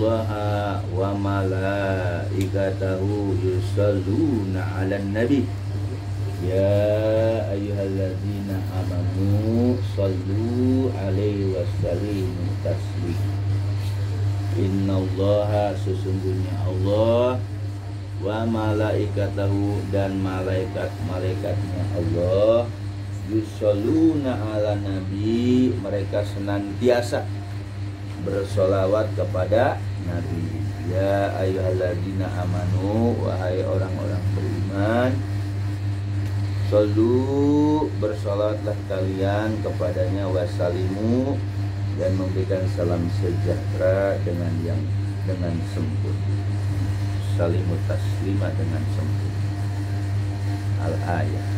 Innallaha wa malaikatahu yusalluna 'alan nabi ya ayyuhalladzina amanu sallu 'alaihi wasallimu taslima. Innallaha sesungguhnya Allah wa malaikatahu dan malaikat-malaikatnya Allah yusalluna 'alan nabi mereka senantiasa bersolawat kepada Nabi. Ya ayyuhalladzina amanu wahai orang-orang beriman sallu bersolawatlah kalian kepadanya wasalimu dan memberikan salam sejahtera dengan sempurna. Salimu taslima dengan sempurna. Al-ayah.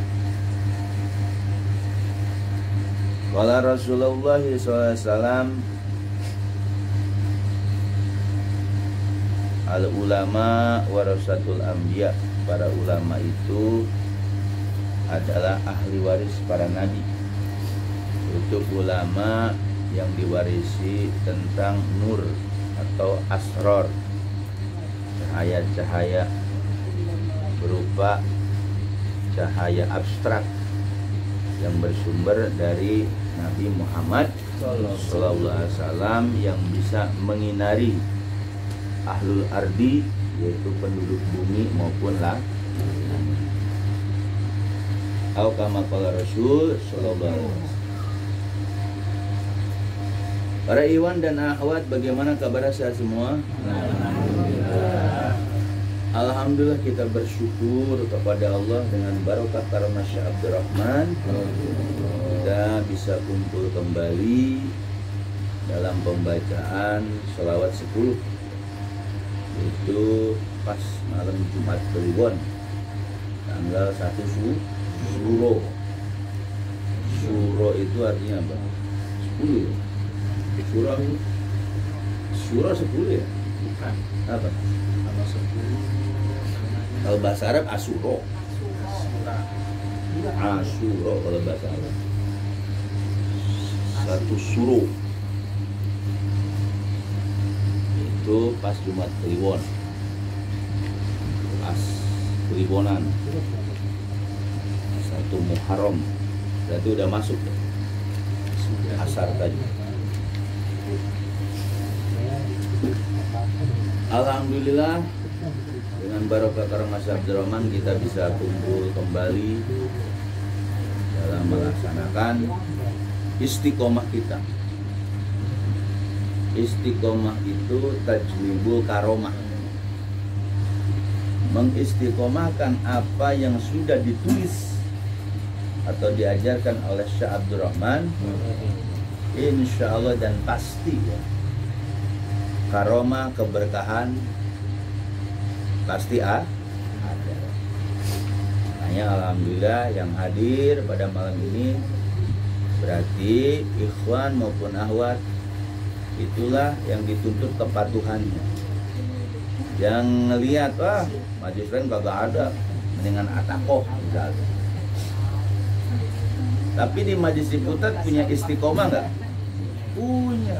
Qala Rasulullah SAW al-ulama warasatul anbiya. Para ulama itu adalah ahli waris para nabi. Untuk ulama yang diwarisi tentang nur atau asror, cahaya-cahaya berupa cahaya abstrak yang bersumber dari Nabi Muhammad SAW yang bisa menginari ahlul ardi, yaitu penduduk bumi maupun langit. Atau kama qala Rasul sallallahu alaihi wasallam. Para iwan dan akhwat, bagaimana kabar saya semua? Alhamdulillah kita bersyukur kepada Allah dengan barokah karamah Syekh Abdurrahman kita bisa kumpul kembali dalam pembacaan sholawat 10, itu pas malam Jumat Kliwon tanggal 1 Suro. Suro itu artinya apa? 10 ya? Suro 10 ya? Bukan. Apa? Kalau 10 Kalau bahasa Arab Asuro. Asuro kalau bahasa Arab. 1 Suro. Itu pas Jumat Kliwon. Pas Kliwonan. 1 Muharram. Berarti udah masuk ya? Asar tadi. Alhamdulillah dengan barokah karamah Syekh Abdurrahman kita bisa kumpul kembali dalam melaksanakan istiqomah kita. Istiqomah itu tajlibul karomah, mengistiqomahkan apa yang sudah ditulis atau diajarkan oleh Syekh Abdurrahman, insya Allah dan pasti ya, karomah keberkahan pasti ada. Hanya alhamdulillah yang hadir pada malam ini berarti ikhwan maupun ahwat itulah yang dituntut kepatuhannya. Yang ngelihat wah majlis lain kagak ada, mendingan atakoh misalnya. Tapi di majlis Ciputat punya istiqomah nggak? Punya.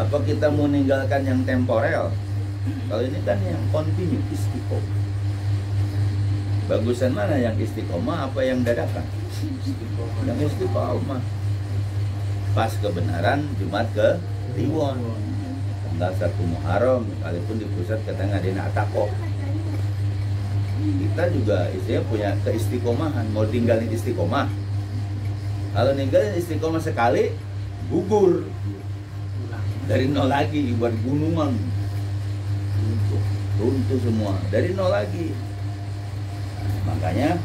Apa kita mau meninggalkan yang temporel? Kalau ini kan yang kontinu, istiqomah. Bagusan mana yang istiqomah apa yang dadakan? Yang istiqomah. Pas kebenaran Jumat ke Kliwon tanggal 1 Muharram, sekalipun di pusat katanya ngadain atakoh. Kita juga istilahnya punya keistiqomahan, mau tinggalin istiqomah. Kalau ninggalin istiqomah sekali, gugur. Dari nol lagi, ibarat gunungan. Runtuh semua, dari nol lagi. Makanya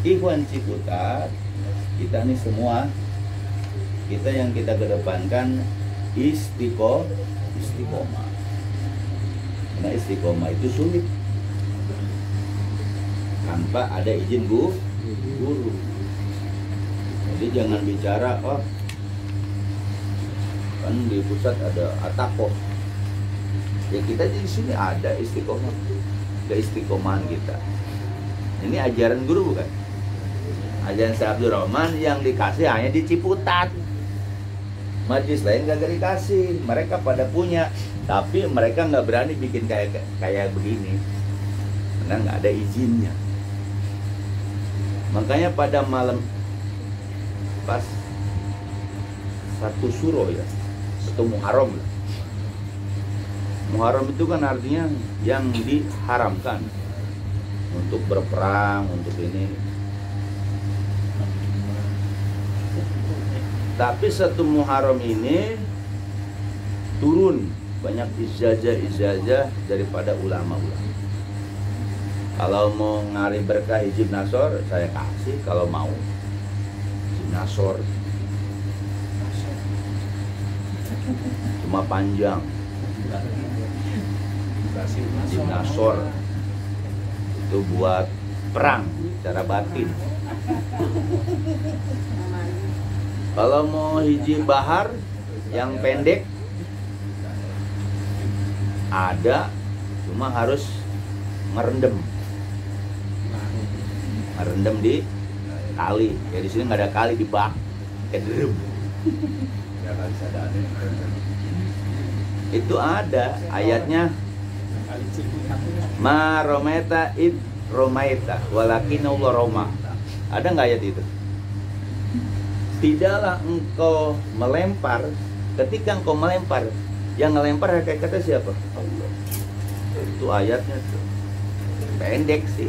ikhwan Ciputat, kita nih semua, kita yang kita kedepankan istiqomah. Karena istiqomah itu sulit tanpa ada izin guru. Jadi jangan bicara, oh kan di pusat ada atakoh. Ya kita di sini ada istiqomah, keistiqomahan kita. Ini ajaran guru bukan? Ajaran Syekh Abdurrahman yang dikasih hanya di Ciputat. Majlis lain gak dikasih, mereka pada punya, tapi mereka nggak berani bikin kayak begini, karena nggak ada izinnya. Makanya pada malam pas satu suro ya, atau Muharram lah. Muharram itu kan artinya yang diharamkan untuk berperang, untuk ini. Tapi satu Muharram ini turun banyak ijazah daripada ulama-ulama. Kalau mau ngari berkah hijib nasor, saya kasih kalau mau. Hijib nasor cuma panjang. Hijib nasor itu buat perang secara batin. Kalau mau hijib bahar yang pendek ada, cuma harus ngerendam di kali. Ya di sini nggak ada kali, di bak, kederem. Itu ada ayatnya. Ma romaita id romaita walakin Allah roma. Ada nggak ayat itu? Tidaklah engkau melempar, ketika engkau melempar, yang ngelempar hakikatnya siapa? Allah. Itu ayatnya tuh. Pendek sih.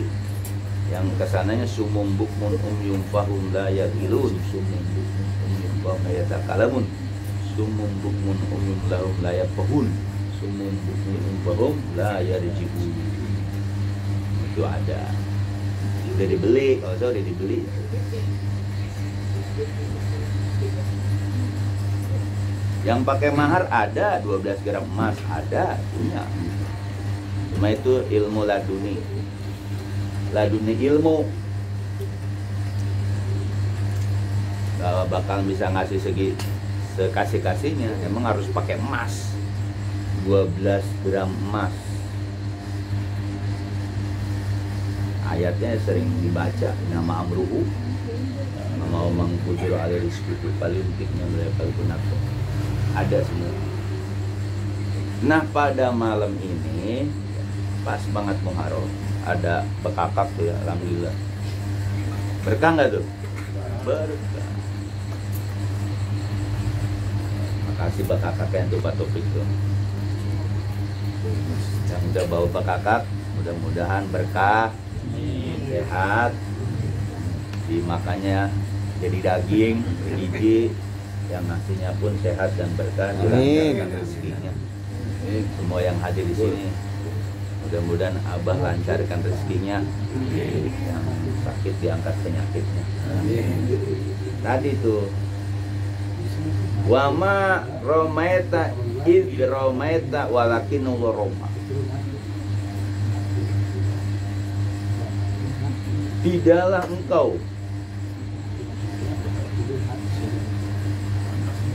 Yang kesananya sumum bukmun umyum fahum la yaqilun, sumum bukmun umyum fahum la yatakalamun, sumum bukmun umyum lahum la yafqahun, sumum bukmun umyum fahum la yarji'un. Itu ada. Udah dibeli, kalau saya udah dibeli. Yang pakai mahar ada, 12 gram emas ada, punya. Cuma itu ilmu laduni. Laduni ilmu. Kalau bakal bisa ngasih sekasih-kasihnya, emang harus pakai emas. 12 gram emas. Ayatnya sering dibaca, nama amruhu. Mau mengkujur ala rizkiku palintiknya mereka gunakan. Ada semua. Nah pada malam ini pas banget Muharram, ada bekakak tuh ya, alhamdulillah. Berkah nggak tuh? Berkah. Makasih bekakak yang tuh Pak Topik tuh. Yang udah bawa bekakak, mudah-mudahan berkah, sehat, dimakannya jadi daging, biji, yang nasinya pun sehat dan berkah, dilancarkan rezekinya. Semua yang hadir di sini, mudah-mudahan Abah lancarkan rezekinya, yang sakit diangkat penyakitnya. Tadi tuh, wama romaita id romaita walakinullah roma.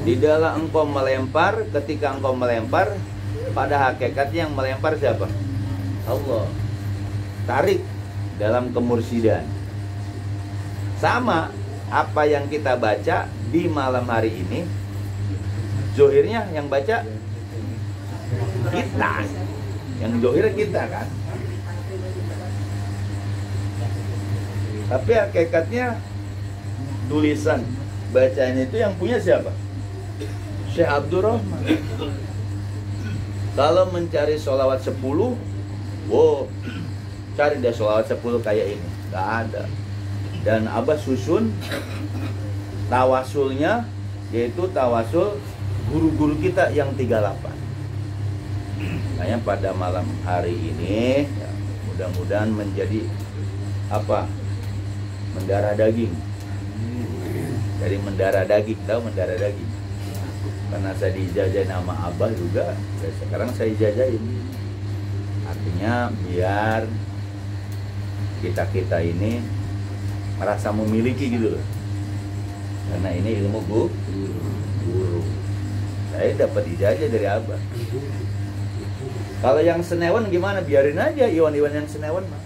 Tidaklah engkau melempar, ketika engkau melempar, pada hakikatnya yang melempar siapa? Allah. Tarik dalam kemursidan. Sama apa yang kita baca di malam hari ini, zohirnya yang baca kita, yang zohir kita kan. Tapi hakikatnya tulisan bacaan itu yang punya siapa? Syekh Abdurrahman. Kalau mencari sholawat 10, wow, cari deh sholawat 10 kayak ini, gak ada. Dan Abah susun tawasulnya, yaitu tawasul guru-guru kita yang 38. Makanya pada malam hari ini ya, mudah-mudahan menjadi apa? Mendarah daging. Dari mendarah daging, tahu mendarah daging? Karena saya dijajah nama Abah juga, ya sekarang saya jajahin. Artinya biar kita ini merasa memiliki gitu loh. Karena ini ilmu guru. Saya dapat ijazah dari Abah. Kalau yang senewan gimana? Biarin aja Iwan yang senewan mah.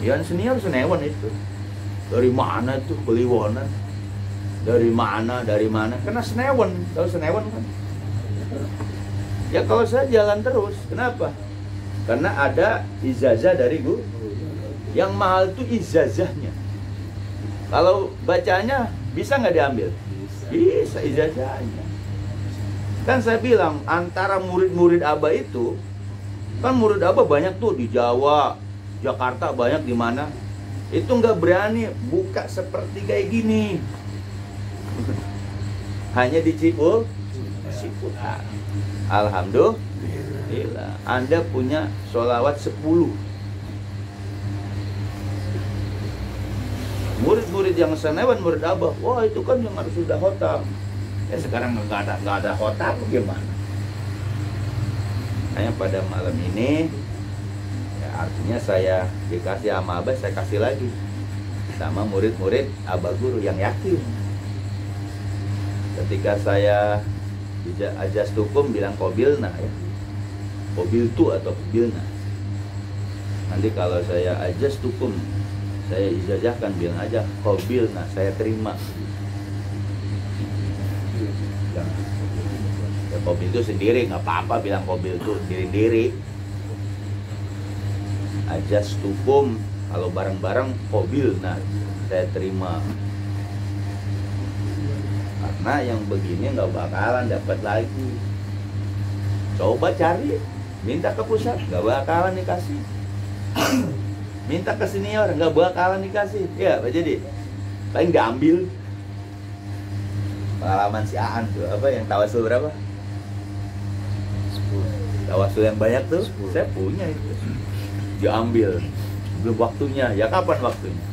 Iwan senior senewan itu. Dari mana tuh Beliwonan? Dari mana? Kena senewen. Tahu senewen kan? Ya kalau saya jalan terus. Kenapa? Karena ada ijazah dari guru. Yang mahal itu ijazahnya. Kalau bacanya bisa nggak diambil? Bisa ijazahnya. Kan saya bilang antara murid-murid Abah itu, kan murid Abah banyak tuh di Jawa, Jakarta banyak di mana. Itu nggak berani buka seperti kayak gini. Hanya di Ciputat. Alhamdulillah, Anda punya sholawat 10. Murid-murid yang senewan, murid Abah, wah itu kan yang harus sudah khotam. Ya sekarang nggak ada khotam, gimana? Hanya pada malam ini, ya artinya saya dikasih sama Abah, saya kasih lagi sama murid-murid Abah Guru yang yakin. Ketika saya ajas tukum bilang kobilna ya, kobiltu atau kobilna. Nanti kalau saya ajas tukum, saya ijazahkan bilang aja kobilna, saya terima. Ya kobil itu sendiri nggak apa-apa bilang kobil itu diri-diri. Ajas tukum kalau bareng-bareng kobilna, saya terima. Karena yang begini nggak bakalan dapat lagi. Coba cari, minta ke pusat, nggak bakalan dikasih. Minta ke senior, nggak bakalan dikasih. Ya, Pak Jadi, paling diambil. Pengalaman si Aan tuh, apa yang tawasul berapa? 10. Tawasul yang banyak tuh, 10. Saya punya itu. Diambil, belum waktunya. Ya kapan waktunya?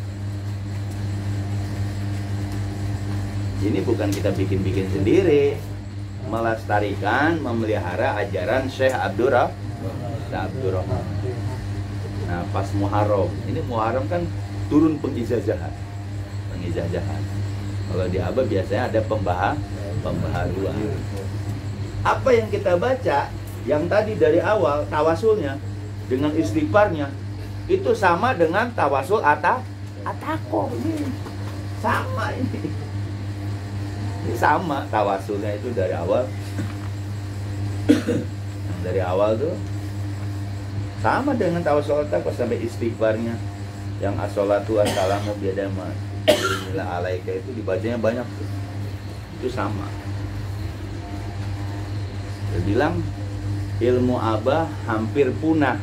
Ini bukan kita bikin-bikin sendiri, melestarikan, memelihara ajaran Syekh Abdurrahman. Nah, pas Muharram, ini Muharram kan turun pengijazahan. Kalau di Abah biasanya ada pembaharuan. Apa yang kita baca, yang tadi dari awal tawasulnya dengan istighfarnya, itu sama dengan tawasul ataqo ini. Sama ini. Ini sama tawasulnya itu dari awal. Dari awal tuh sama dengan tawasul ataqo sampai istighfarnya yang as-sholatu wassalamu biadama bismillah alaika itu dibacanya banyak tuh. Itu sama. Dia bilang ilmu Abah hampir punah,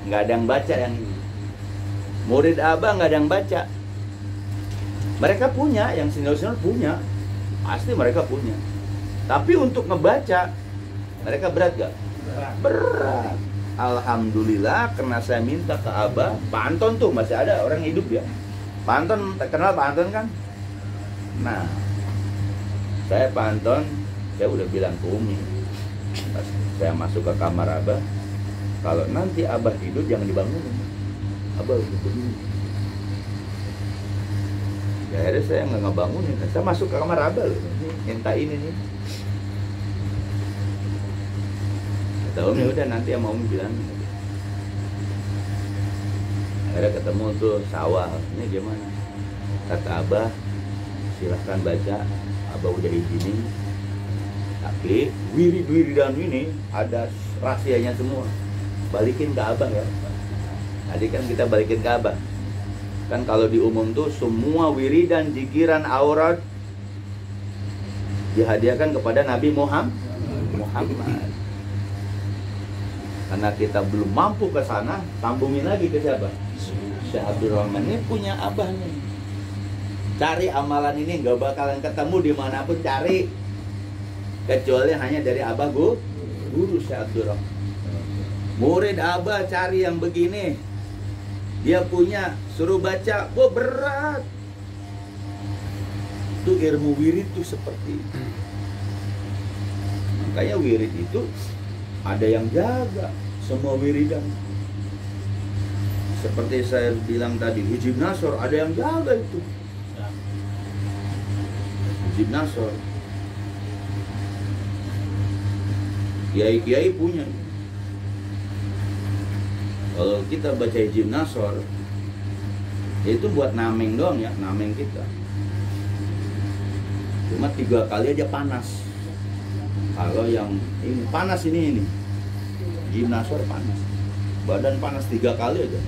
nggak ada yang baca yang ini. Murid Abah nggak ada yang baca. Mereka punya, yang senior-senior punya. Pasti mereka punya. Tapi untuk ngebaca mereka berat gak? Berat. Alhamdulillah karena saya minta ke Abah, Pak Anton tuh masih ada orang hidup ya. Pak Anton, kenal Pak Anton kan? Nah, saya Pak Anton, saya udah bilang ke Umi pas saya masuk ke kamar Abah, kalau nanti Abah tidur jangan dibangunin. Abah udah begini. Ya akhirnya saya nggak ngebangunin. Saya masuk ke kamar Abah loh, minta ini nih. Kata Umi udah nanti yang mau bilang. Akhirnya ketemu tuh sawah, ini gimana? Kata Abah, silahkan baca. Abah udah izinin. Tapi wiridan ini ada rahasianya semua. Balikin ke Abah ya. Tadi kan kita balikin ke Abah. Kan kalau di umum tuh semua wiridan, jikiran, aurat dihadiahkan kepada Nabi Muhammad. Karena kita belum mampu ke sana, sambungin lagi ke siapa? Syekh Abdurrahman. Ini punya Abahnya. Cari amalan ini nggak bakalan ketemu dimanapun, cari. Kecuali hanya dari Abah Guru Syekh Abdurrahman. Murid Abah cari yang begini. Dia punya, suruh baca, wah berat. Itu ilmu wirid tuh seperti itu. Makanya wirid itu ada yang jaga semua wiridan. Seperti saya bilang tadi, Hizib Nasor ada yang jaga itu. Hizib Nasor. Kiai-kiai punya. Kalau kita baca Hizib Nasor, itu buat nameng doang ya, nameng kita. Cuma 3 kali aja panas. Kalau yang ini panas ini Gimnasor panas. Badan panas 3 kali aja.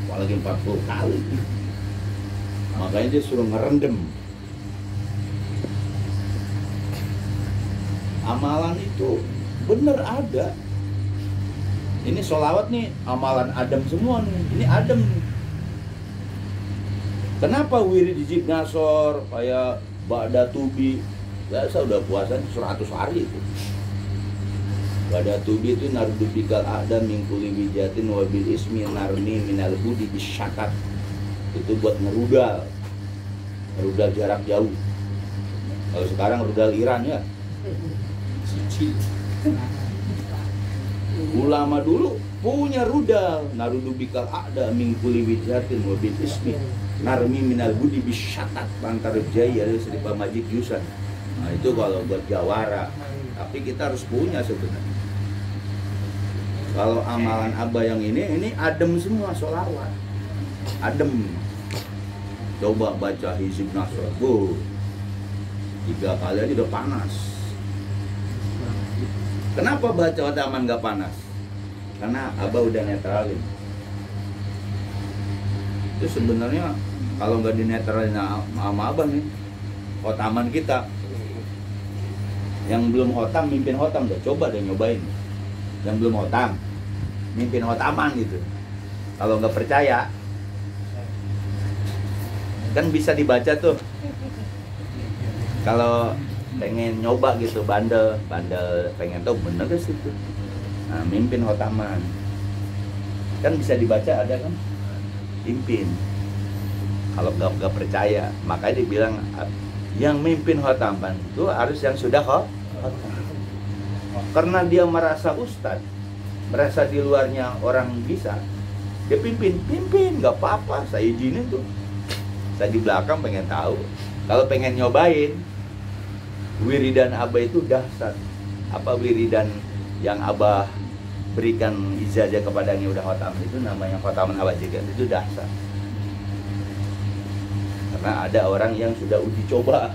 Apalagi 40 kali. Makanya dia suruh ngerendam. Amalan itu bener ada. Ini sholawat nih, amalan Adam semua nih. Ini Adam nih. Kenapa wirid di Gimnasor, kayak Ba'da Tubi? Saya udah puasa 100 hari itu. Ba'da Tubi itu nardu bikal Adam mingkuli wijatin wabil ismi narni minal budi bisyakat. Itu buat ngerudal jarak jauh. Kalau sekarang rudal Iran ya. Ulama dulu punya rudal narudu bikal ada mingkuli wijatin wabil ismi narmi minal budi bisyakat pantar jaya seripa majid yusan. Nah itu kalau buat jawara. Tapi kita harus punya sebenarnya. Kalau amalan Abah yang ini adem semua, sholawat adem. Coba baca Hizib Nasr, 3 kali aja udah panas. Kenapa baca Khotaman gak panas? Karena Abah udah netralin. Itu sebenarnya kalau nggak dinetralin sama Abah nih, Khotaman kita yang belum khotam, mimpin khotam deh, coba deh nyobain. Yang belum khotam, mimpin khotaman gitu. Kalau nggak percaya, kan bisa dibaca tuh. Kalau pengen nyoba gitu, bandel pengen tahu bener gak sih itu. Nah, mimpin khotaman kan bisa dibaca, ada kan? Pimpin. Kalau nggak percaya, makanya dibilang yang mimpin khotaman itu harus yang sudah khotam. Karena dia merasa ustadz, merasa di luarnya orang bisa, dia pimpin, nggak apa-apa, saya izinin tuh. Saya di belakang pengen tahu. Kalau pengen nyobain, wiridan Abah itu dahsyat. Apa wiridan yang Abah berikan ijazah kepada yang udah khotam itu namanya khotaman Abah juga, itu dahsyat. Karena ada orang yang sudah uji coba,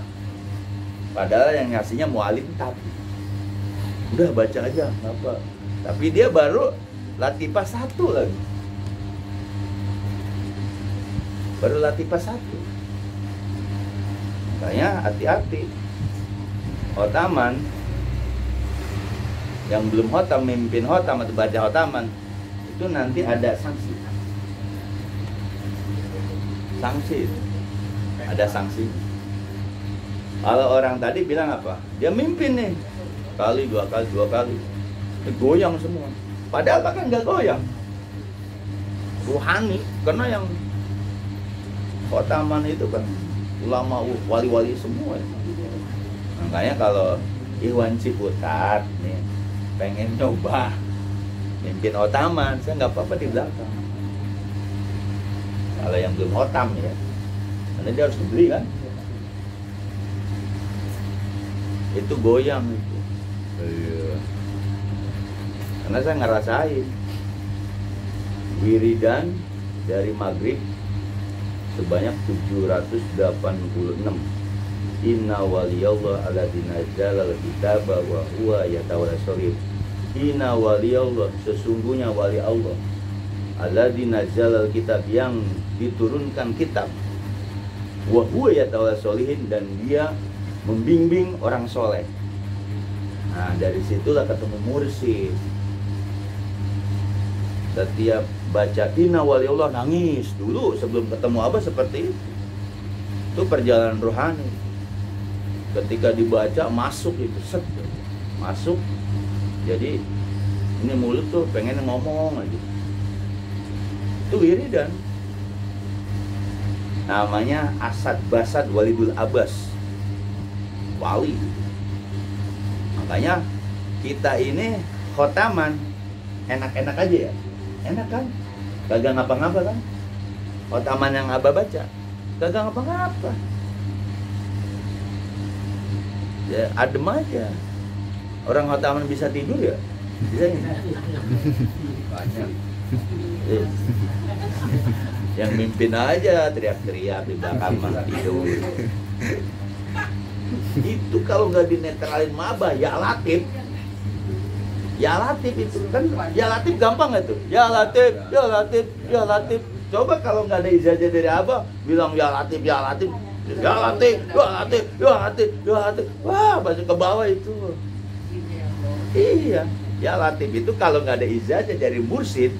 padahal yang ngasihnya mualim tapi udah baca aja, apa? Tapi dia baru latifah 1 lagi, baru latifah 1. Makanya hati-hati. Khotaman yang belum khotam, mimpin khotam atau baca khotaman itu nanti ada sanksi. Ada sanksi. Kalau orang tadi bilang apa? Dia mimpin nih, kali, dua kali, goyang semua. Padahal kan nggak goyang, ruhani. Karena yang khotaman itu kan ulama, wali-wali semua. Makanya kalau Iwan Ciputat nih pengen coba mimpin khotaman, saya nggak apa-apa di belakang. Kalau yang belum khotam ya, karena dia harus dibeli kan, itu goyang itu. Karena saya ngerasain wiridan dari maghrib sebanyak 786. Inna waliyallah alladzi nazzalal kitaba wa huwa yatawalla sholih. Inna waliyallah, sesungguhnya wali Allah, alladzi nazzalal kitab, yang diturunkan kitab, wa huwa yatawalla sholihin, dan dia membimbing orang soleh. Nah dari situlah ketemu mursyid. Setiap baca inna waliyallah nangis dulu sebelum ketemu Abah, seperti itu. Itu perjalanan rohani. Ketika dibaca masuk itu, masuk. Jadi ini mulut tuh pengen ngomong aja. Itu wiridan. Namanya Asad Basad Walidul Abbas, wali. Makanya kita ini khotaman enak-enak aja ya. Enak kan? Kagak ngapa-ngapa kan? Khotaman yang Abah baca kagak ngapa-ngapa. Ya adem aja. Orang khotaman bisa tidur ya? Bisa ya? Banyak. Yang mimpin aja teriak-teriak di belakang mah tidur. Itu kalau nggak dinetralin maba, ya Latif. Ya Latif itu kan, ya Latif gampang nggak tuh? Ya Latif, ya Latif, ya Latif. Coba kalau nggak ada ijazah dari Abah, bilang ya Latif, ya Latif, ya Latif, ya Latif, ya Latif, ya Latif. Wah, baca ke bawah itu. Iya, ya Latif itu kalau nggak ada ijazah dari mursyid,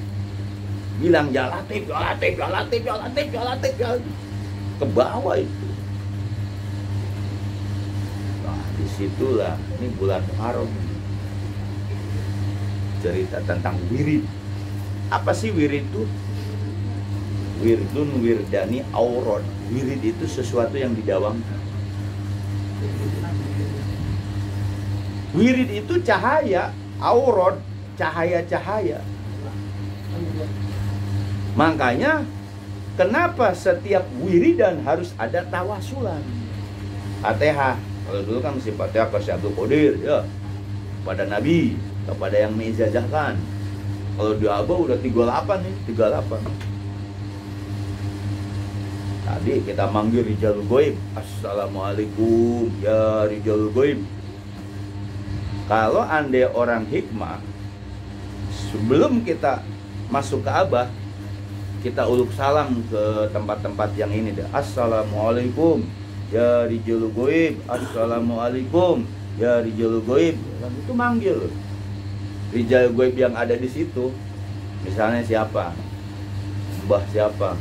bilang ya Latif, ya Latif, ya Latif, ya Latif, ya Latif, ya Latif. Ke bawah itu. Nah, disitulah ini bulan Muharram. Cerita tentang wirid. Apa sih wirid itu? Wirdun wirdani aurod. Wirid itu sesuatu yang didawamkan. Wirid itu cahaya, aurod, cahaya-cahaya. Makanya kenapa setiap wiridan harus ada tawasulan? Fatihah. Kalau dulu kan mesti Fatihah ke Syekh Abdul Qadir ya. Pada Nabi, kepada yang mengijazahkan. Kalau di Abah udah 38 nih, 38. Tadi kita manggil Rijalul Goib. Assalamualaikum ya Rijalul Goib. Kalau andai orang hikmah, sebelum kita masuk ke Abah, kita uluk salam ke tempat-tempat yang ini deh. Assalamualaikum ya Rijalul Goib. Assalamualaikum ya Rijalul Goib. Itu manggil Rijal Goib yang ada di situ. Misalnya siapa? Mbah siapa?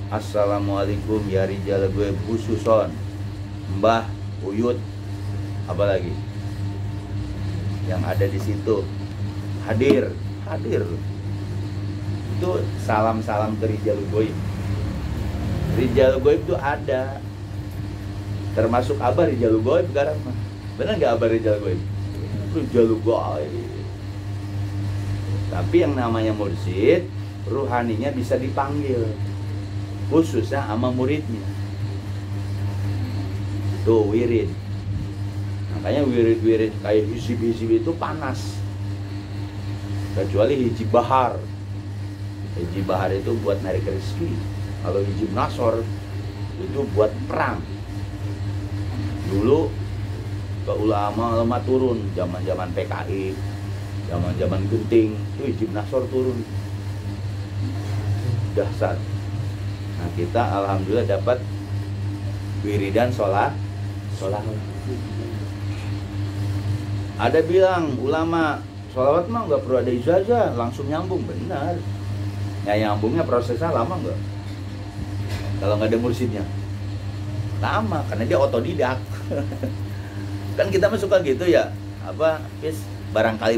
Assalamualaikum ya Rijal Goib khususon Mbah Uyut. Apa lagi? Yang ada di situ. Hadir. Itu salam-salam ke Rijal Goib. Rijal Goib itu ada. Termasuk Abah Rijal Goib sekarang mah. Benar nggak Abah Rijal Goib? Rijal Goib. Tapi yang namanya mursyid, ruhaninya bisa dipanggil, khususnya sama muridnya. Tuh wirid. Makanya wirid-wirid kayak hizib-hizib itu panas. Kecuali hijib bahar. Hijib bahar itu buat narik rezeki. Kalau hijib nasor itu buat perang. Dulu ke ulama turun zaman-zaman PKI, zaman-zaman genting, itu hijib nasor turun. Dahsyat. Nah, kita alhamdulillah dapat wiridan sholat. Ada bilang ulama sholawat mah nggak perlu ada ijazah, langsung nyambung. Benar. Ya nyambungnya prosesnya lama nggak? Kalau nggak ada mursyidnya lama, karena dia otodidak. Kan kita mah suka gitu ya, apa barangkali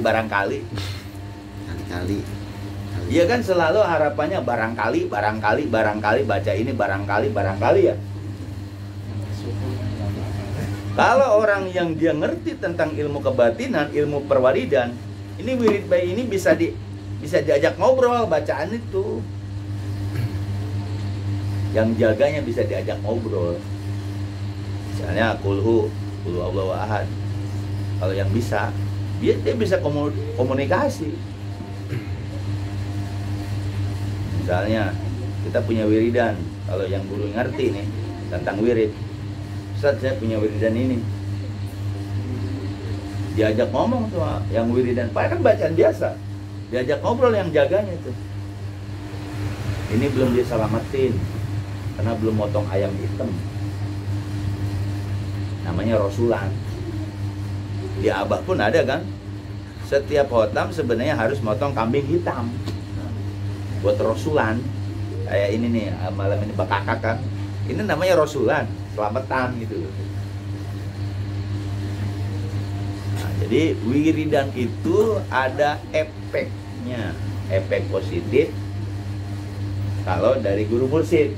iya kan, selalu harapannya barangkali baca ini barangkali ya. Kalau orang yang dia ngerti tentang ilmu kebatinan, ilmu perwaridan, ini wirid bayi ini bisa diajak ngobrol bacaan itu. Yang jaganya bisa diajak ngobrol. Misalnya kulhu Allahu ahad. Kalau yang bisa, dia bisa komunikasi. Misalnya kita punya wiridan, kalau yang guru ngerti nih tentang wirid, Ustaz saya punya wiridan ini, diajak ngomong tuh yang wiridan, padahal kan bacaan biasa, diajak ngobrol yang jaganya tuh. Ini belum diselamatin karena belum motong ayam hitam, namanya rosulan. Di Abah pun ada kan, setiap khotam sebenarnya harus motong kambing hitam buat rosulan. Kayak ini nih, malam ini bakakak kan, ini namanya rosulan, selamatan gitu. Nah, jadi wiridan itu ada efeknya, efek positif kalau dari guru mursyid.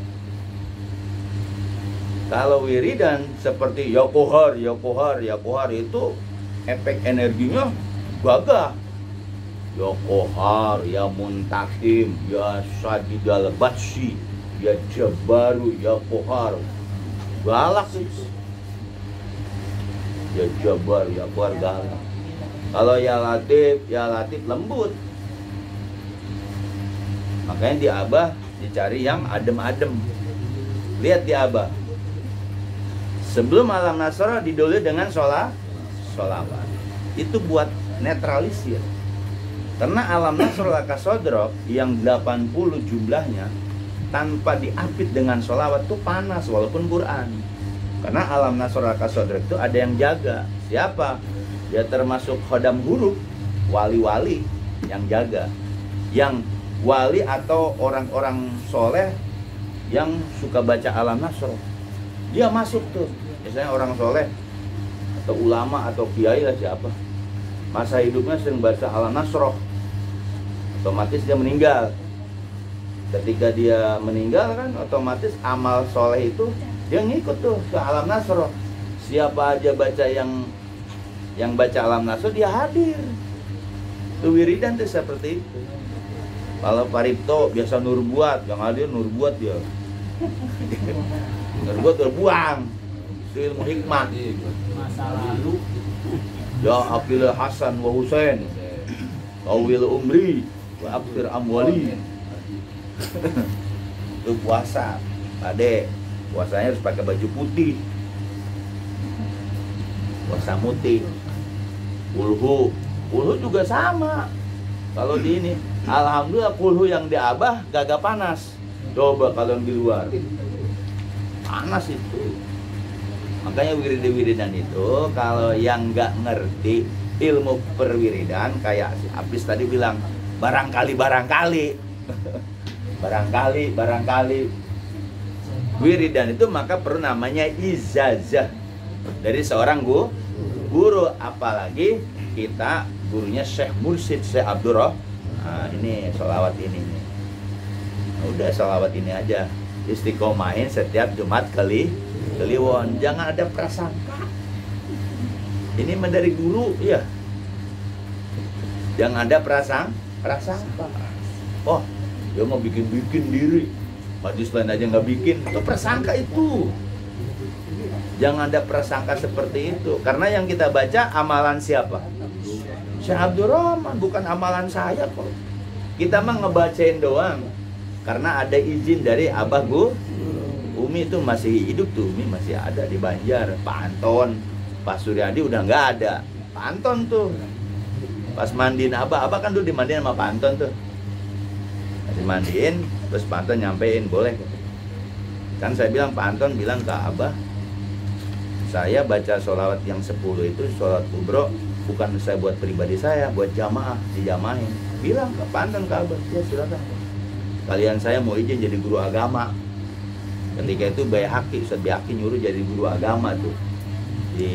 Kalau wiridan seperti yakohar itu efek energinya gagah. Yakohar, ya muntakim, ya sadidal batsi, ya jabaru, yakohar, galak itu. Ya jabar, ya kohar, galak. Kalau ya latif lembut. Makanya di Abah dicari yang adem-adem. Lihat di Abah, Sebelum alam nasra didahului dengan sholawat. Itu buat netralisir. Karena alam nasra laka sodrok yang 80 jumlahnya tanpa diapit dengan sholawat itu panas walaupun Quran. Karena alam nasra laka sodrok itu ada yang jaga. Siapa? Dia termasuk khodam huruf, wali-wali yang jaga. Yang wali atau orang-orang soleh yang suka baca alam nasra, dia masuk tuh. Misalnya orang soleh atau ulama atau kiai lah siapa, masa hidupnya sering baca alam nasra, otomatis dia meninggal. Ketika dia meninggal kan otomatis amal soleh itu dia ngikut tuh ke alam nasra. Siapa aja baca yang baca alam nasra dia hadir. Itu wiridan tuh seperti itu. Kalau Paripto biasa nurbuat, yang hadir nurbuat dia. Nurbuat terbuang. Itu ilmu hikmah. Masa lalu Ya Aqil Hasan wa Husain. Tawil umri wa akhir amwali. Itu puasa. Pade, puasanya harus pakai baju putih. Puasa putih. Kulhu juga sama. Kalau di ini, alhamdulillah kulhu yang di Abah gagak panas. Coba kalau yang di luar panas itu. Makanya wiridan itu kalau yang nggak ngerti ilmu perwiridan kayak si Apis tadi bilang barangkali barangkali wiridan itu maka perlu namanya ijazah dari seorang guru, apalagi kita gurunya Syekh Mursyid Syekh Abdurrah. Nah, ini sholawat ini nih. Udah sholawat ini aja, istiqomahin setiap Jumat Kliwon. Jangan ada prasangka. Ini dari guru ya. Jangan ada prasangka. Oh, dia mau bikin diri. Majlis lain aja nggak bikin. Itu prasangka itu. Jangan ada prasangka seperti itu. Karena yang kita baca amalan siapa? Syekh Abdurrahman, bukan amalan saya kok. Kita mah ngebacain doang. Karena ada izin dari Abah Umi itu masih hidup tuh. Umi masih ada di Banjar. Pak Anton, Pak Suryadi udah nggak ada. Pak Anton tuh pas mandiin Abah kan dulu dimandiin sama Pak Anton tuh. Dimandiin, terus Pak Anton nyampein, boleh. Kan saya bilang, Pak Anton bilang ke Abah, saya baca sholawat yang 10 itu sholawat kubro, bukan saya buat pribadi saya, buat jamaah, dijamahin. Bilang ke Pak Anton ke Abah, ya silakan. Kalian saya mau izin jadi guru agama. Ketika itu Ustadz Bayhaqi nyuruh jadi guru agama tuh di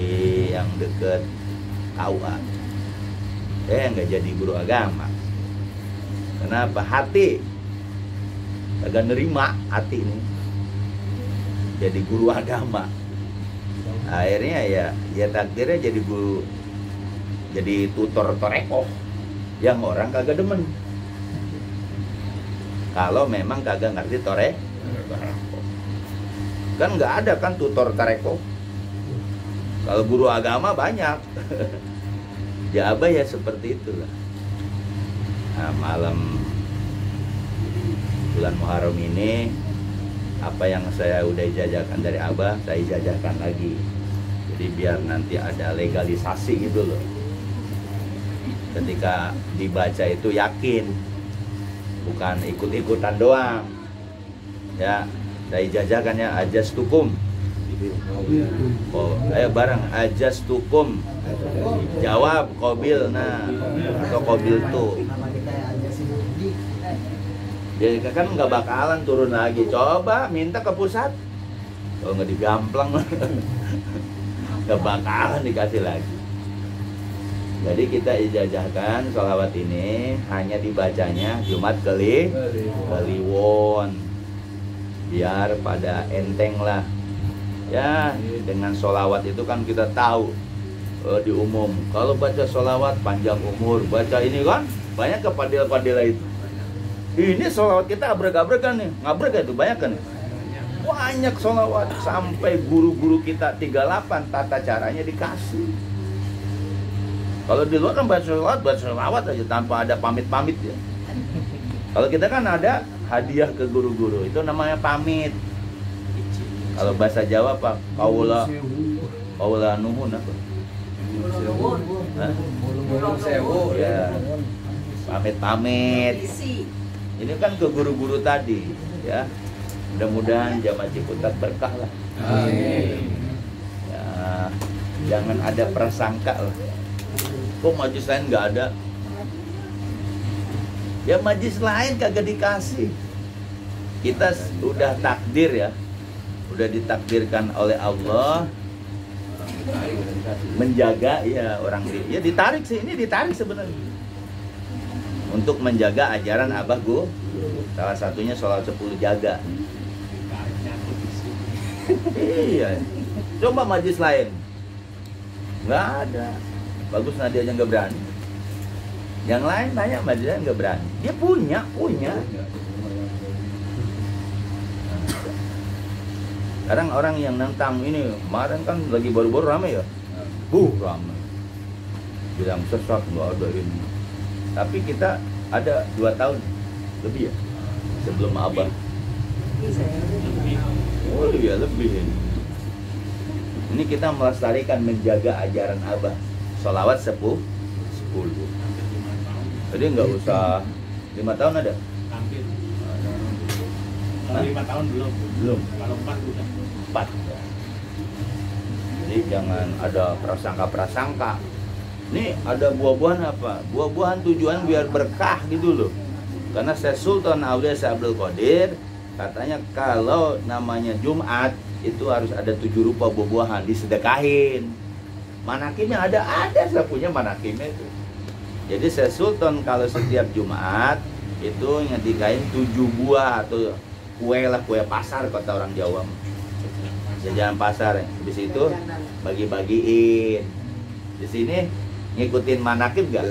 yang deket KUA. Nggak jadi guru agama. Kenapa? Hati agak nerima hati ini jadi guru agama. Akhirnya ya takdirnya jadi guru, jadi tutor torekoh yang orang kagak demen. Kalau memang kagak ngerti torekoh, kan nggak ada kan tutor tarekoh. Kalau guru agama banyak. Ya Abah ya seperti itulah. Nah, malam bulan Muharram ini apa yang saya udah ijazahkan dari Abah, saya ijazahkan lagi. Jadi biar nanti ada legalisasi gitu loh. Ketika dibaca itu yakin, bukan ikut-ikutan doang. Ya, saya ijazahkan ya ajastukum. Oh, ayo bareng ajastukum. Jawab qabil atau qabil tuh. Jadi kan nggak bakalan turun lagi. Coba minta ke pusat. Kalau nggak digamplang, nggak bakalan dikasih lagi. Jadi kita ijazahkan sholawat ini hanya dibacanya Jumat Kliwon. Biar pada enteng lah. Ya, dengan sholawat itu kan kita tahu di umum. Kalau baca sholawat panjang umur, baca ini kan banyak kepadil-padil itu. Ini sholawat kita abrek-abrekan nih, ngabrek itu banyak kan? Banyak sholawat sampai guru-guru kita 38 tata caranya dikasih. Kalau di luar kan baca sholawat aja tanpa ada pamit-pamit ya. Kalau kita kan ada hadiah ke guru-guru, itu namanya pamit. Kalau bahasa Jawa apa? Kaula nuhun apa? Hah? Ya. Pamit-pamit. Ini kan ke guru-guru tadi, ya. Mudah-mudahan Jamaah Ciputat berkah lah. Amin. Ya, jangan ada prasangka lah. Kok majlis lain nggak ada? Ya majlis lain kagak dikasih. Kita udah takdir ya, udah ditakdirkan oleh Allah menjaga ya orang ya ditarik sih, ini ditarik sebenarnya untuk menjaga ajaran Abah Gu. Salah satunya sholat 10 jaga. Iya, coba majlis lain nggak ada. Bagus Nadia aja nggak berani. Yang lain tanya majlisnya nggak berani. Dia punya. Sekarang orang yang nentang ini kemarin kan lagi baru-baru ramai ya, ramai. Bilang sesat nggak ada ini. Tapi kita ada 2 tahun lebih ya sebelum Abah. Oh iya lebih ini. Ini kita melestarikan menjaga ajaran Abah. Sholawat 10. Jadi nggak usah 5 tahun ada? Hampir. Kalau 5 tahun belum. Kalau 4 udah. 4. Jadi jangan ada prasangka-prasangka. Ini ada buah-buahan apa? Buah-buahan tujuan biar berkah gitu loh. Karena Syekh Sultan Aulia Syekh Abdul Qadir katanya kalau namanya Jumat itu harus ada 7 rupa buah-buahan disedekahin. Manakibnya ada saya punya manakibnya itu. Jadi Syekh Sultan kalau setiap Jumat itu nyedikain 7 buah atau kue pasar kata orang Jawa. Jajanan pasar. Habis itu bagi-bagiin. Di sini ngikutin manakib gak?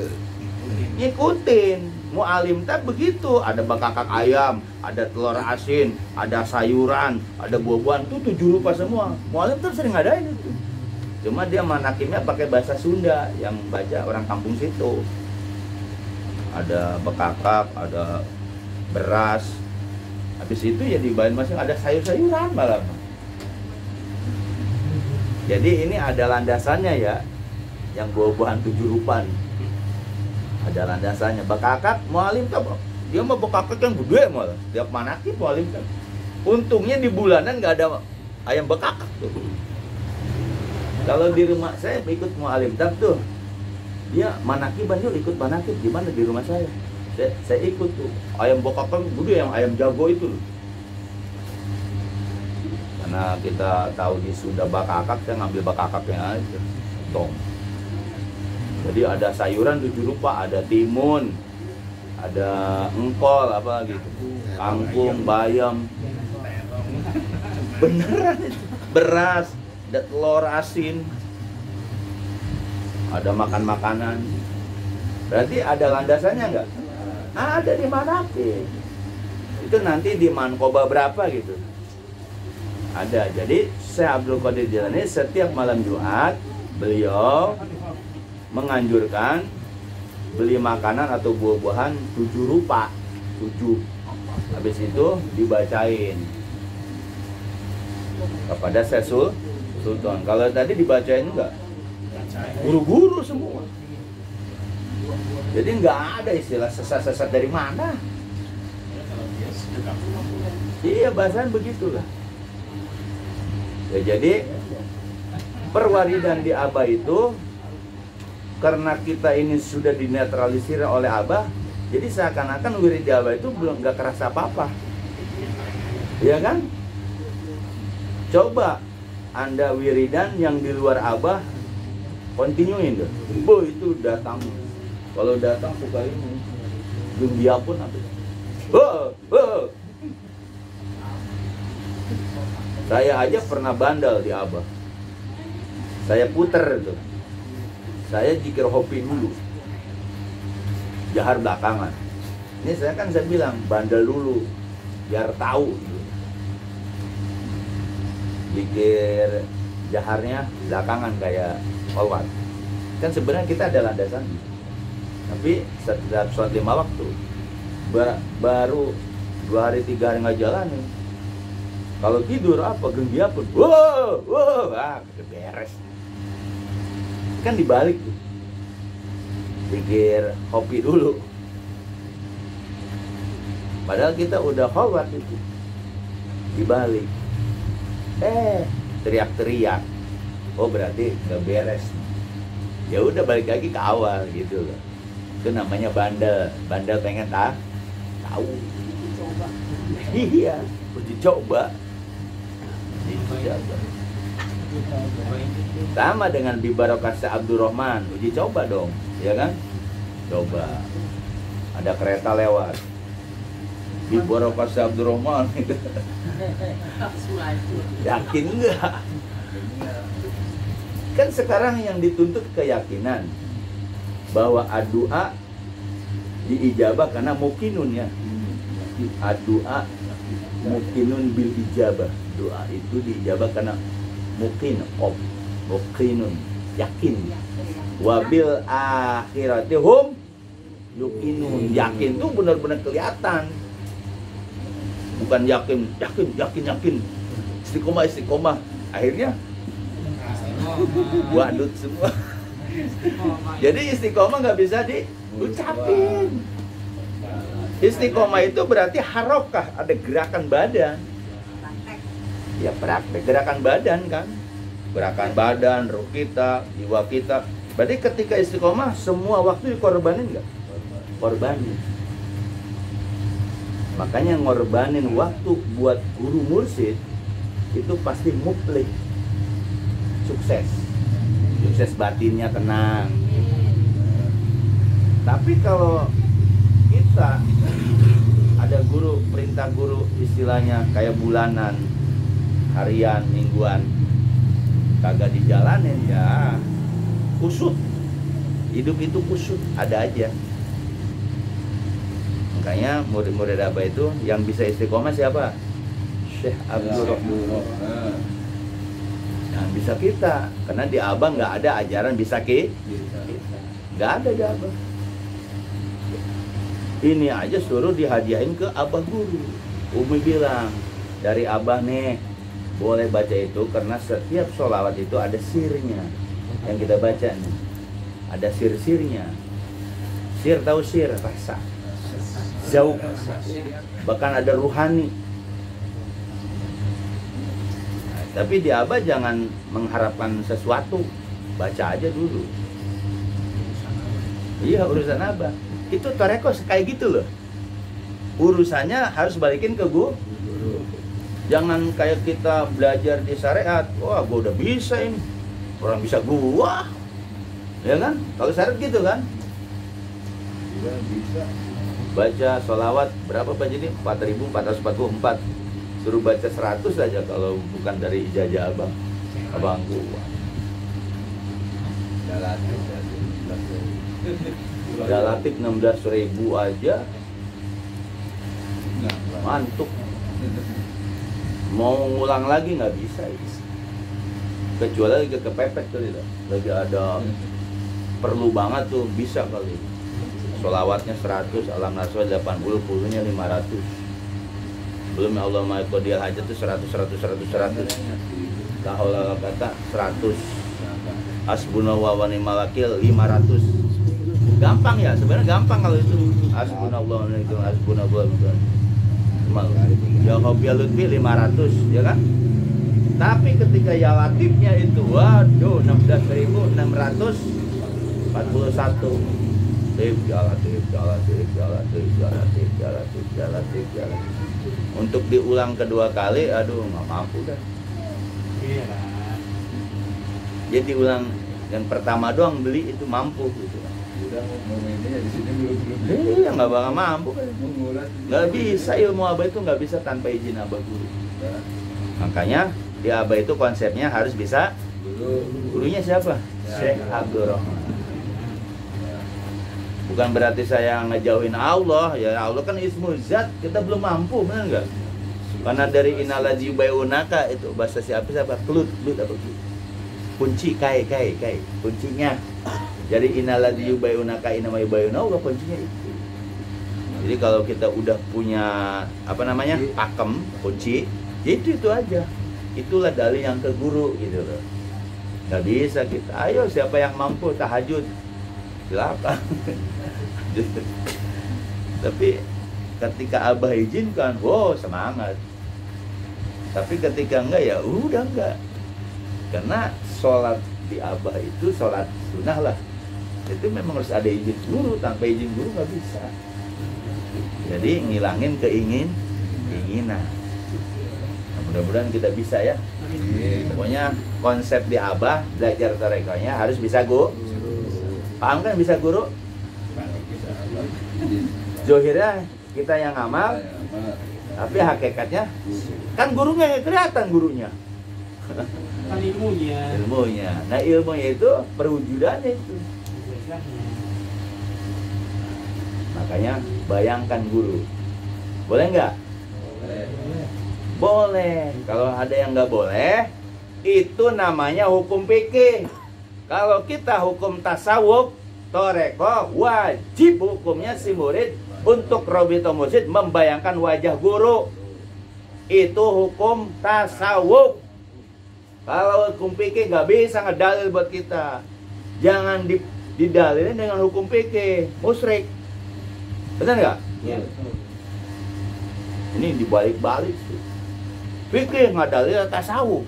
Ngikutin. Mu'alim tak begitu, ada bakakak ayam, ada telur asin, ada sayuran, ada buah-buahan, itu 7 rupa semua. Mu'alim tuh sering ngadain itu. Cuma dia manakibnya pakai bahasa Sunda yang baca orang kampung situ. Ada bekakak, ada beras. Habis itu ya dibawain masing ada sayur-sayuran malam. Jadi ini ada landasannya ya, yang buah-buahan 7 rupa nih. Ada landasannya. Bekakak mualim kan, dia mau bekakak kan gede malah. Tiap manakib mualim kan. Untungnya di bulanan nggak ada ayam bekakak tuh. Kalau di rumah saya ikut mualim tab tuh, dia manakiban yuk ikut manakib di mana di rumah saya. Saya ikut tuh ayam bekakak gede yang ayam jago itu loh. Karena kita tahu di Sunda bekakak, saya ngambil bekakaknya aja. Tong. Jadi ada sayuran 7 rupa, ada timun, ada engkol apa gitu, kangkung, bayam, beneran itu, beras, ada telur asin, ada makan-makanan. Berarti ada landasannya nggak? Ada di manakib. Itu nanti di mankoba berapa gitu. Ada. Jadi Syekh Abdul Qadir Jilani setiap malam Jumat beliau menganjurkan beli makanan atau buah-buahan 7 rupa 7. Habis itu dibacain kepada Syekh Sultan. Kalau tadi dibacain enggak? Guru-guru semua. Jadi enggak ada istilah sesat-sesat dari mana. Iya bahasanya begitulah. Ya, jadi perwaridan di Abah itu karena kita ini sudah dinetralisir oleh Abah, jadi seakan-akan wirid di Abah itu belum nggak kerasa apa-apa, ya kan? Coba Anda wiridan yang di luar Abah, continuein deh. Itu datang, kalau datang suka ini, dunia pun apa? Saya aja pernah bandel di Abah, saya puter itu. Saya zikir hobi dulu, jahar belakangan. Ini saya bilang bandel dulu, biar tahu. Zikir jaharnya belakangan kayak khawat. Kan sebenarnya kita ada landasan. Tapi setiap sholat 5 waktu, baru 2 hari 3 hari nggak jalan nih, Kalau tidur apa genggiapun, wah, beres. Kan dibalik tuh. Pikir kopi dulu. Padahal kita udah khawat itu. Dibalik. Teriak-teriak. Oh berarti nggak beres. Ya udah balik lagi ke awal gitu loh. Itu namanya bandel. Bandel pengen tahu. Coba. Iya, uji coba. Sama dengan di Barokah Abdurrahman, uji coba dong, ya kan? Coba. Ada kereta lewat. Di Barokah Abdurrahman. Yakin enggak? Kan sekarang yang dituntut keyakinan bahwa doa diijabah karena mukinun ya. Doa mukinun bil ijabah. Doa itu diijabah karena mukinun, yakin. Wabil akhiratihum yukinun. Yakin tuh benar-benar kelihatan. Bukan yakin. Istiqomah. Akhirnya wadut semua. Jadi istiqomah nggak bisa diucapin. Istiqomah itu berarti harokah, ada gerakan badan. Ya praktek gerakan badan kan. Gerakan badan, ruh kita, jiwa kita. Berarti ketika istiqomah semua waktu dikorbanin nggak? Korbanin. Makanya ngorbanin waktu buat guru mursyid itu pasti muflih. Sukses batinnya tenang. Tapi kalau kita ada guru, perintah guru istilahnya kayak bulanan, harian, mingguan, kagak dijalanin ya kusut. Hidup itu kusut, ada aja. Makanya murid-murid Abah itu yang bisa istiqomah siapa? Syekh Abdul Rahman. Nah, bisa kita, karena di Abah nggak ada ajaran bisa nggak ada di Abah. Ini aja suruh dihadiahin ke Abah guru. Umi bilang dari Abah nih boleh baca itu karena setiap sholawat itu ada sirnya yang kita baca nih. Ada sir-sirnya. Sir tahu sir, rasa. Jauh. Bahkan ada ruhani. Tapi di Abah jangan mengharapkan sesuatu, baca aja dulu. Iya, urusan Abah. Itu torekos kayak gitu loh. Urusannya harus balikin ke guru. Jangan kayak kita belajar di syariat. Wah, gua udah bisa ini. Orang bisa gua. Ya kan? Kalau syariat gitu kan? Iya, bisa. Baca sholawat berapa Pak jadi? 4.444. Suruh baca 100 saja kalau bukan dari ijazah abang gua. Jalatik 16.000 aja mantuk. Mau ngulang lagi nggak bisa itu. Kecuali lagi kepepet tuh, lagi ada perlu banget tuh bisa kali. Sholawatnya 100, alam naswa 80, puluhnya 500. Belum ya Allah ma'ikodial hajat tuh 100. Kahulala kata 100. Hasbunallah wa ni'mal wakil 500. Gampang ya, sebenarnya gampang kalau itu. Hasbunallah wa ni'mal wakil. Ya Hobiya Lutfi 500, ya kan? Tapi ketika ya latifnya itu, waduh 16.641. Jalan. Untuk diulang kedua kali, aduh nggak mampu dah. Iya. Jadi ulang yang pertama doang beli itu mampu gitu. Udah mau mainnya di sini belum. Iya nggak bakal mampu kan. Nggak bisa, ilmu Abah itu nggak bisa tanpa izin Abah guru. Makanya di Abah itu konsepnya harus bisa. Gurunya siapa? Syekh Abdul Rahman. Bukan berarti saya ngejauhin Allah, ya Allah kan ismu zat, kita belum mampu, benar nggak? Karena dari inaladzi bayunaka itu bahasa siapa? Klut apa klut? Kunci kai, kuncinya. Jadi inaladzi bayunaka inama bayuna Allah kuncinya itu. Jadi kalau kita udah punya pakem kunci, Itu aja. Itulah dalil yang ke guru gitu loh. Nggak bisa kita. Ayo siapa yang mampu tahajud, silakan. Tapi ketika abah izinkan, wow semangat. Tapi ketika enggak ya udah enggak. Karena sholat di abah itu sholat sunnah lah. Itu memang harus ada izin guru. Tanpa izin guru nggak bisa. Jadi ngilangin keinginan. Nah, mudah-mudahan kita bisa ya. Pokoknya konsep di abah belajar tarekohnya harus bisa guru. Paham kan bisa guru? Zohirnya kita yang amal, tapi hakikatnya kan gurunya yang kelihatan gurunya. Kan ilmunya. Nah ilmunya itu perwujudannya itu. Makanya bayangkan guru. Boleh nggak? Boleh. Kalau ada yang nggak boleh, itu namanya hukum fikih. Kalau kita hukum tasawuf, toreko, wajib hukumnya si murid untuk Robito Mursyid membayangkan wajah guru. Itu hukum tasawuf. Kalau hukum fikih nggak bisa ngedalil buat kita. Jangan didalilin dengan hukum fikih, musyrik. Benar nggak? Ya. Ini dibalik-balik tuh. Fikih nggak dalil tasawuf.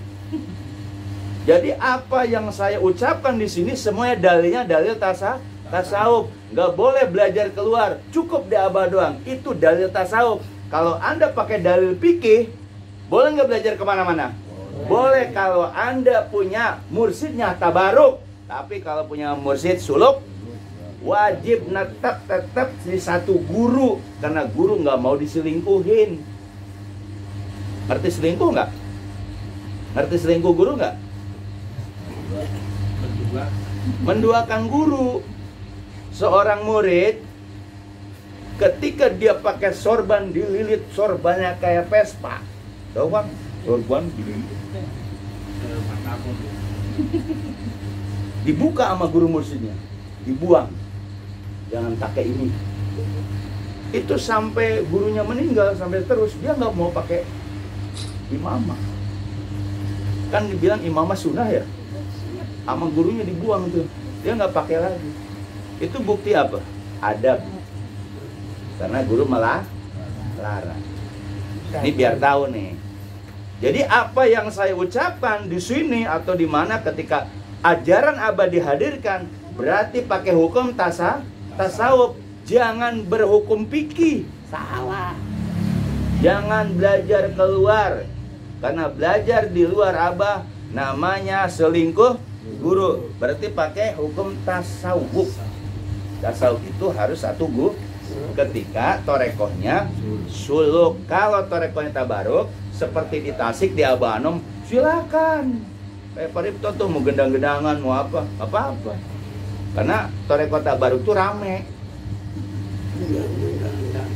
Jadi apa yang saya ucapkan di sini semuanya dalilnya dalil tasawuf. Nggak boleh belajar keluar, cukup di abah doang. Itu dalil tasawuf. Kalau Anda pakai dalil fikih, boleh nggak belajar kemana-mana? Boleh kalau Anda punya mursyidnya tabaruk. Tapi kalau punya mursyid suluk, wajib tetap di satu guru. Karena guru nggak mau diselingkuhin. Ngerti selingkuh nggak? Ngerti selingkuh guru nggak? Menduakan guru. Seorang murid ketika dia pakai sorban, dililit sorbannya kayak Vespa. Tahu kan? Sorban dililit. Dibuka sama guru mursyidnya, dibuang. Jangan pakai ini. Itu sampai gurunya meninggal, sampai terus dia nggak mau pakai imamah. Kan dibilang imamah sunnah ya. Sama gurunya dibuang tuh, dia nggak pakai lagi. Itu bukti apa? Adab. Karena guru malah larang. Ini biar tahu nih. Jadi apa yang saya ucapkan di sini atau di mana ketika ajaran abah dihadirkan, berarti pakai hukum tasawuf. Jangan berhukum fikih. Salah. Jangan belajar keluar. Karena belajar di luar abah namanya selingkuh guru. Berarti pakai hukum tasawuf. Tasawuf itu harus satu guru. Ketika torekohnya suluk. Kalau torekohnya tabaruk, seperti di Tasik, di Abah Anom, silakan. Kayak Paripto tuh mau gendang-gendangan, mau apa-apa. Karena toreko tabaruk tuh rame.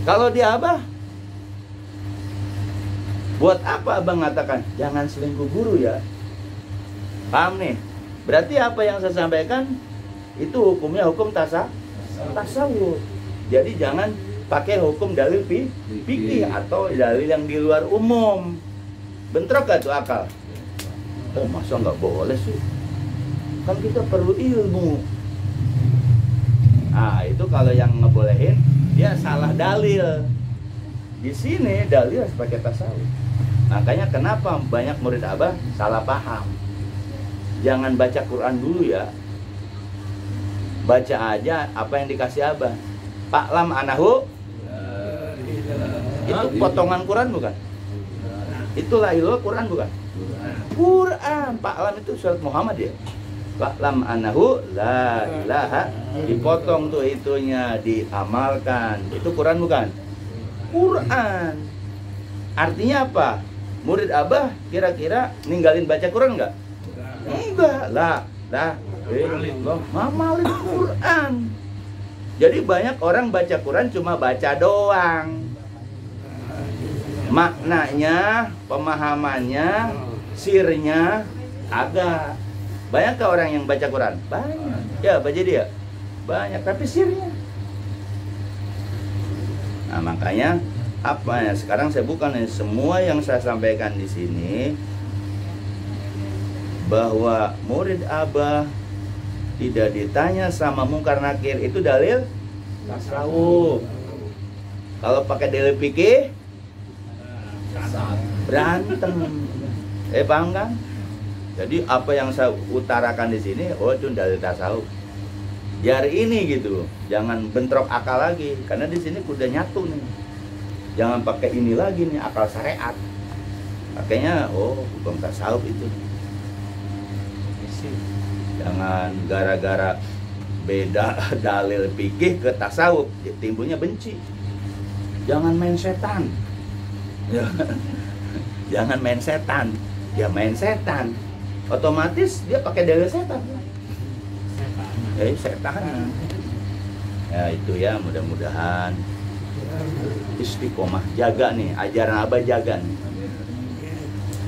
Kalau di Abah, buat apa abang mengatakan jangan selingkuh guru ya? Paham nih? Berarti apa yang saya sampaikan itu hukumnya hukum tasawuf. Jadi jangan pakai hukum dalil fikih atau dalil yang di luar umum. Bentrok gak tuh akal? Oh masa nggak boleh sih? Kan kita perlu ilmu. Nah itu kalau yang ngebolehin dia salah dalil. Di sini dalil harus pakai tasawuf. Makanya kenapa banyak murid abah salah paham. Jangan baca Quran dulu ya. Baca aja apa yang dikasih abah. Paklam anahu. Itu potongan Quran bukan? Itulah ilah Quran bukan? Quran. Paklam itu surat Muhammad ya. Paklam anahu la ilaha. Dipotong tuh itunya, diamalkan. Itu Quran bukan? Quran. Artinya apa? Murid abah kira-kira ninggalin baca Quran enggak? Enggak lah. Ngamalin Quran. Jadi banyak orang baca Quran cuma baca doang. Maknanya, pemahamannya, sirnya agak. Banyakkah orang yang baca Quran? Banyak. Ya, baca dia. Banyak, tapi sirnya. Nah, makanya apa ya? Sekarang saya bukan semua yang saya sampaikan di sini bahwa murid Abah tidak ditanya sama mungkar nakir itu dalil tasawuf. Kalau pakai dalil fikih berantem. Paham kan? Jadi apa yang saya utarakan di sini, oh itu dalil tasawuf. Biar ini gitu, jangan bentrok akal lagi, karena di sini udah nyatu nih. Jangan pakai ini lagi nih, akal syariat. Pakainya, oh hukum tasawuf itu. Jangan gara-gara beda dalil fikih ke tasawuf, timbulnya benci. Jangan main setan. Jangan main setan. Ya main setan. Otomatis dia pakai dalil setan. Setan. Ya itu ya, mudah-mudahan istiqomah, jaga nih, ajaran Abah jaga nih.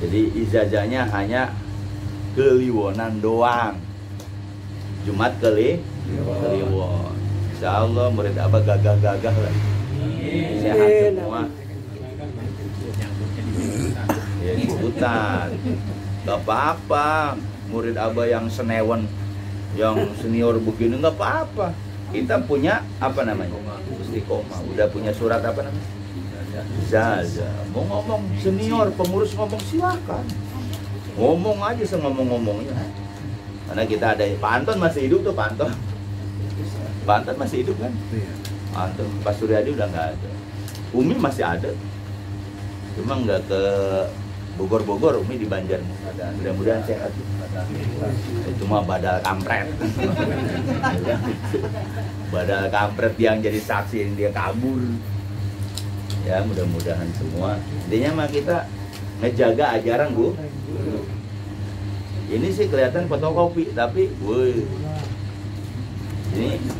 Jadi ijazahnya hanya keliwonan doang. Jumat Kliwon. Insya Allah murid Abah gagah-gagah lah. Sehat semua. Ya ikutan. Gak apa-apa. Murid Abah yang senewan, yang senior begini gak apa-apa. Kita punya apa namanya? Istiqomah. Udah punya surat apa namanya? Zaza. Mau ngomong senior, pengurus ngomong silakan. Ngomong aja ngomong-ngomongnya. Karena kita ada Pak Anton masih hidup tuh, Pak Anton. Pak Anton masih hidup kan? Pak Anton, Pak Suryadi udah nggak ada. Umi masih ada. Cuma nggak ke Bogor-Bogor, Umi di Banjar. Mudah-mudahan sehat. Itu mah badal kampret. Badal kampret yang jadi saksi yang dia kabur. Ya mudah-mudahan semua. Intinya mah kita ngejaga ajaran Bu. Ini sih kelihatan fotokopi, tapi woi.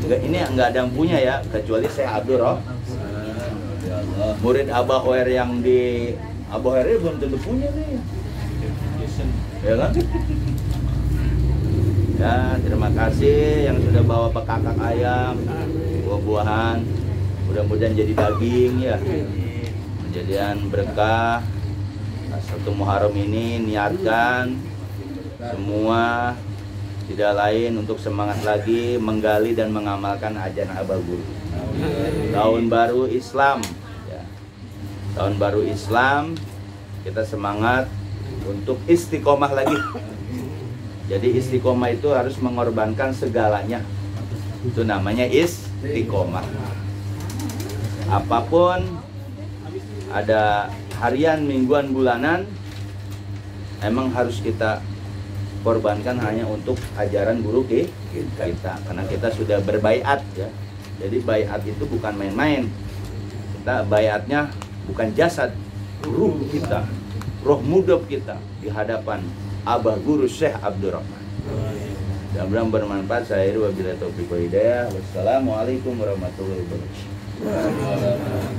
Ini nggak ada yang punya ya, kecuali saya Abdul Roh. Murid Abah Hoer yang di Abah Hoer belum tentu punya nih. Ya kan? Ya, terima kasih yang sudah bawa bekakak ayam, buah-buahan. Mudah-mudahan jadi daging ya. Menjadian berkah. Satu Muharram ini niatkan semua tidak lain untuk semangat lagi menggali dan mengamalkan ajaran Abah Guru. Tahun baru Islam ya. Tahun baru Islam, kita semangat untuk istiqomah lagi. Jadi istiqomah itu harus mengorbankan segalanya. Itu namanya istiqomah. Apapun, ada harian, mingguan, bulanan, emang harus kita korbankan hanya untuk ajaran guru kita, karena kita sudah berbaiat ya. Jadi baiat itu bukan main-main. Kita baiatnya bukan jasad, ruh kita, roh mudab kita di hadapan Abah Guru Syekh Abdurrahman. Mudah-mudahan bermanfaat. Saya wabillahi taufiq wal hidayah. Wassalamualaikum warahmatullahi wabarakatuh.